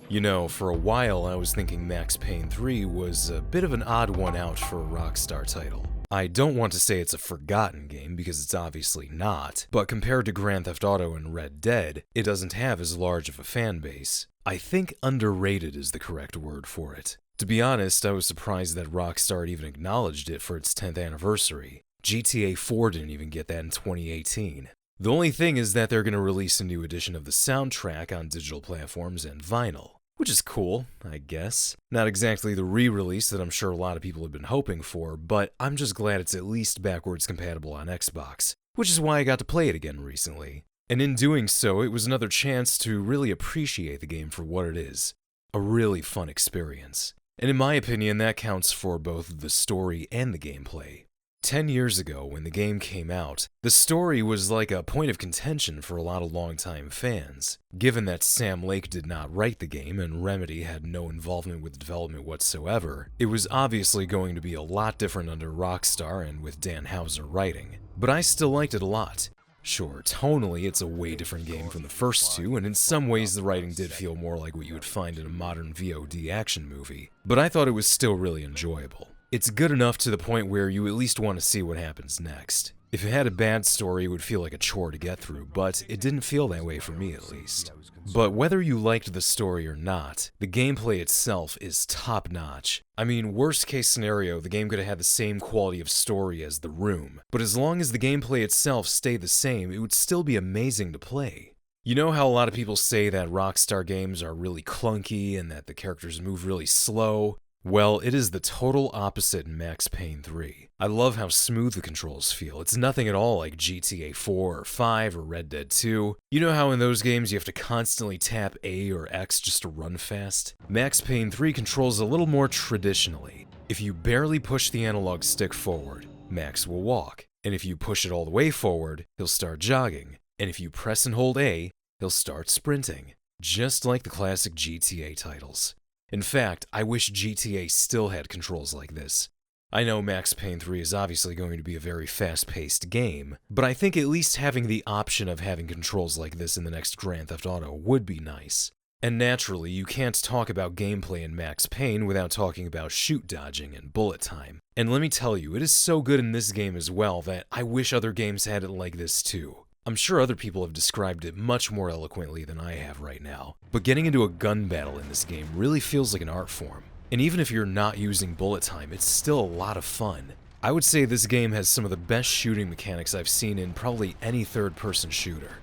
You know, for a while I was thinking Max Payne 3 was a bit of an odd one out for a Rockstar title. I don't want to say it's a forgotten game because it's obviously not, but compared to Grand Theft Auto and Red Dead, it doesn't have as large of a fan base. I think underrated is the correct word for it. To be honest, I was surprised that Rockstar had even acknowledged it for its 10th anniversary. GTA 4 didn't even get that in 2018. The only thing is that they're going to release a new edition of the soundtrack on digital platforms and vinyl. Which is cool, I guess. Not exactly the re-release that I'm sure a lot of people have been hoping for, but I'm just glad it's at least backwards compatible on Xbox, which is why I got to play it again recently. And in doing so, it was another chance to really appreciate the game for what it is. A really fun experience. And in my opinion, that counts for both the story and the gameplay. 10 years ago, when the game came out, the story was like a point of contention for a lot of longtime fans. Given that Sam Lake did not write the game and Remedy had no involvement with the development whatsoever, it was obviously going to be a lot different under Rockstar and with Dan Houser writing. But I still liked it a lot. Sure, tonally it's a way different game from the first two, and in some ways the writing did feel more like what you would find in a modern VOD action movie, but I thought it was still really enjoyable. It's good enough to the point where you at least want to see what happens next. If it had a bad story, it would feel like a chore to get through, but it didn't feel that way for me at least. But whether you liked the story or not, the gameplay itself is top-notch. I mean, worst case scenario, the game could have had the same quality of story as The Room, but as long as the gameplay itself stayed the same, it would still be amazing to play. You know how a lot of people say that Rockstar games are really clunky and that the characters move really slow? Well, it is the total opposite in Max Payne 3. I love how smooth the controls feel. It's nothing at all like GTA 4 or 5 or Red Dead 2. You know how in those games you have to constantly tap A or X just to run fast? Max Payne 3 controls a little more traditionally. If you barely push the analog stick forward, Max will walk. And if you push it all the way forward, he'll start jogging. And if you press and hold A, he'll start sprinting. Just like the classic GTA titles. In fact, I wish GTA still had controls like this. I know Max Payne 3 is obviously going to be a very fast-paced game, but I think at least having the option of having controls like this in the next Grand Theft Auto would be nice. And naturally, you can't talk about gameplay in Max Payne without talking about shoot dodging and bullet time. And let me tell you, it is so good in this game as well that I wish other games had it like this too. I'm sure other people have described it much more eloquently than I have right now, but getting into a gun battle in this game really feels like an art form. And even if you're not using bullet time, it's still a lot of fun. I would say this game has some of the best shooting mechanics I've seen in probably any third-person shooter.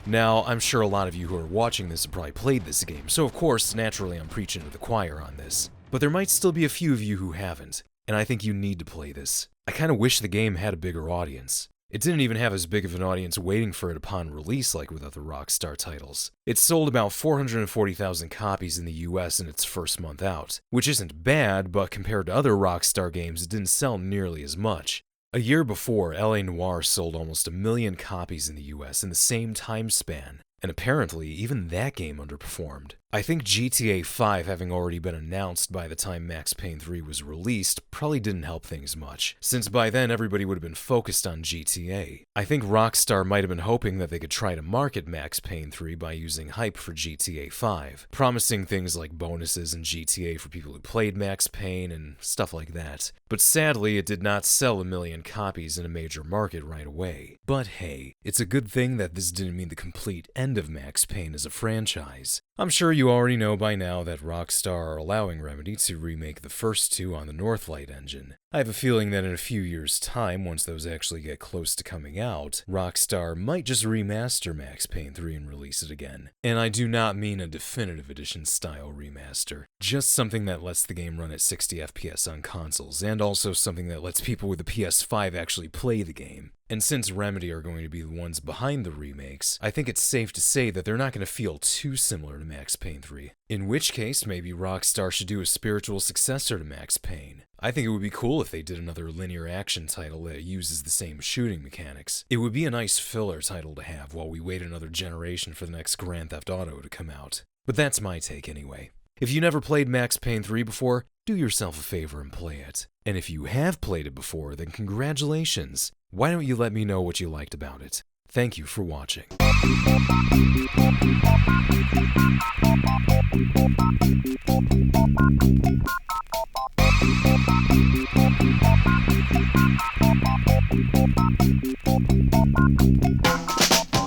Now, I'm sure a lot of you who are watching this have probably played this game, so of course, naturally I'm preaching to the choir on this. But there might still be a few of you who haven't, and I think you need to play this. I kinda wish the game had a bigger audience. It didn't even have as big of an audience waiting for it upon release like with other Rockstar titles. It sold about 440,000 copies in the US in its first month out, which isn't bad, but compared to other Rockstar games, it didn't sell nearly as much. A year before, LA Noire sold almost 1 million copies in the US in the same time span, and apparently even that game underperformed. I think GTA 5 having already been announced by the time Max Payne 3 was released probably didn't help things much, since by then everybody would have been focused on GTA. I think Rockstar might have been hoping that they could try to market Max Payne 3 by using hype for GTA 5, promising things like bonuses in GTA for people who played Max Payne and stuff like that. But sadly, it did not sell 1 million copies in a major market right away. But hey, it's a good thing that this didn't mean the complete end of Max Payne as a franchise. I'm sure you already know by now that Rockstar are allowing Remedy to remake the first two on the Northlight engine. I have a feeling that in a few years' time, once those actually get close to coming out, Rockstar might just remaster Max Payne 3 and release it again. And I do not mean a definitive edition style remaster, just something that lets the game run at 60 FPS on consoles, and also something that lets people with a PS5 actually play the game. And since Remedy are going to be the ones behind the remakes, I think it's safe to say that they're not going to feel too similar to Max Payne 3. In which case, maybe Rockstar should do a spiritual successor to Max Payne. I think it would be cool if they did another linear action title that uses the same shooting mechanics. It would be a nice filler title to have while we wait another generation for the next Grand Theft Auto to come out. But that's my take anyway. If you never played Max Payne 3 before, do yourself a favor and play it. And if you have played it before, then congratulations. Why don't you let me know what you liked about it? Thank you for watching.